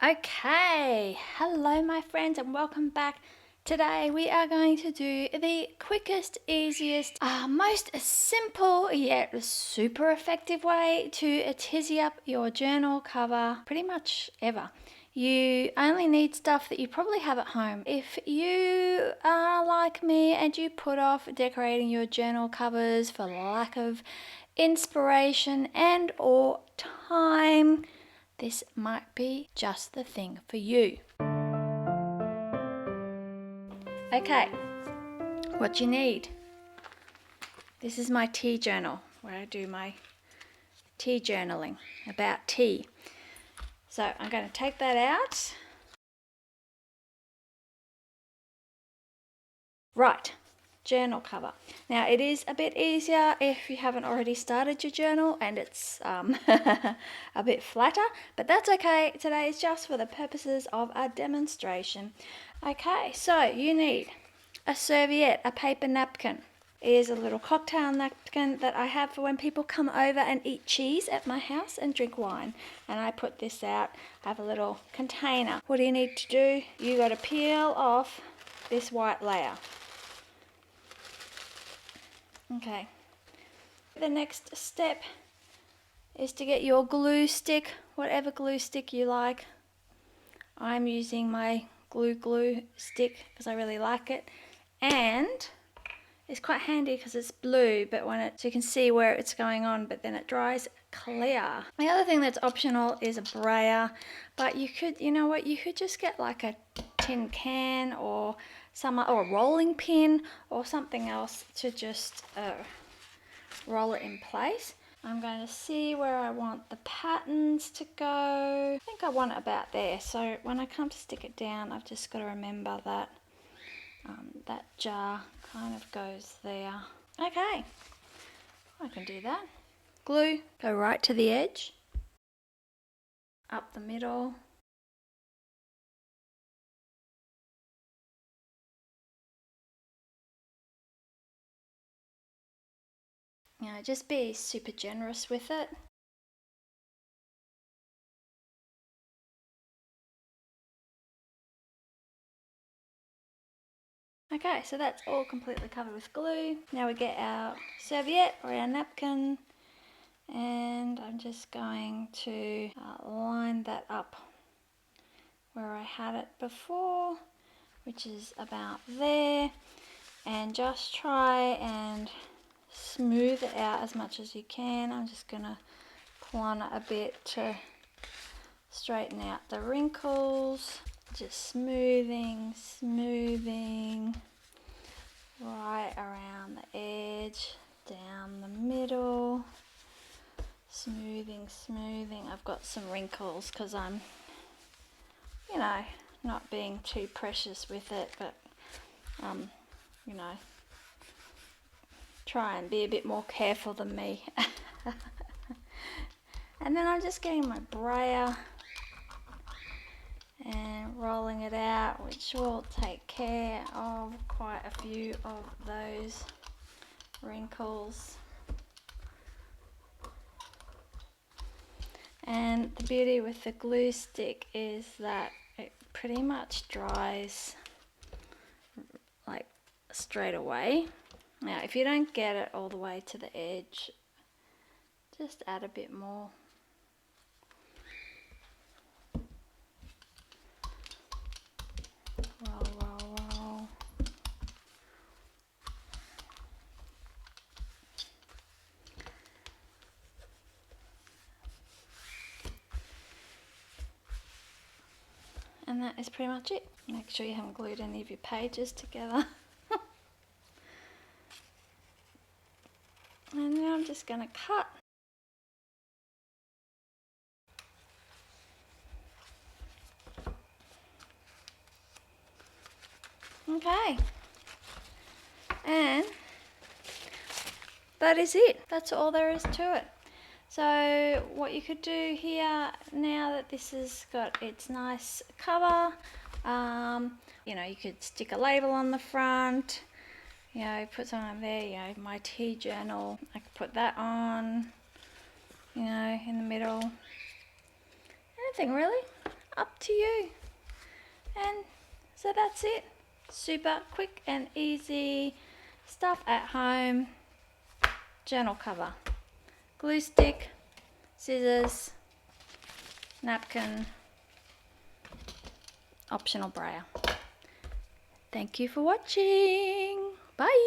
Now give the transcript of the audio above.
Okay, hello my friends and welcome back. Today we are going to do the quickest, easiest, most simple yet super effective way to tizzy up your journal cover pretty much ever. You only need stuff that you probably have at home. If you are like me and you put off decorating your journal covers for lack of inspiration and or time, this might be just the thing for you. Okay, what you need. This is my tea journal where I do my tea journaling about tea. So I'm going to take that out. Right, journal cover. Now it is a bit easier if you haven't already started your journal and it's a bit flatter, but that's okay. Today is just for the purposes of a demonstration. Okay, so you need a serviette, a paper napkin. Here's a little cocktail napkin that I have for when people come over and eat cheese at my house and drink wine. And I put this out. I have a little container. What do you need to do? You got to peel off this white layer. Okay. The next step is to get your glue stick, whatever glue stick you like. I'm using my glue stick because I really like it. And it's quite handy because it's blue, but so you can see where it's going on, but then it dries clear. The other thing that's optional is a brayer, but you could, you know what, you could just get like a tin can or a rolling pin or something else to just roll it in place. I'm going to see where I want the patterns to go. I think I want it about there, so when I come to stick it down, I've just got to remember that that jar kind of goes there. Okay, I can do that. Glue, go right to the edge, up the middle. You know, just be super generous with it. Okay, so that's all completely covered with glue. Now we get our serviette or our napkin, and I'm just going to line that up where I had it before, which is about there, and just try and smooth it out as much as you can. I'm just going to plon it a bit to straighten out the wrinkles. Just smoothing right around the edge, down the middle, smoothing. I've got some wrinkles because I'm, you know, not being too precious with it, but you know, try and be a bit more careful than me. And then I'm just getting my brayer and rolling it out, which will take care of quite a few of those wrinkles. And the beauty with the glue stick is that it pretty much dries like straight away. Now if you don't get it all the way to the edge, just add a bit more. Roll. And that is pretty much it. Make sure you haven't glued any of your pages together. And now I'm just going to cut. Okay. And that is it. That's all there is to it. So what you could do here, now that this has got its nice cover, you know, you could stick a label on the front, you know, put something on there, you know, my tea journal, I could put that on, you know, in the middle. Anything really. up to you. And so that's it. Super quick and easy stuff at home. Journal cover, glue stick, scissors, napkin, optional brayer. Thank you for watching. Bye.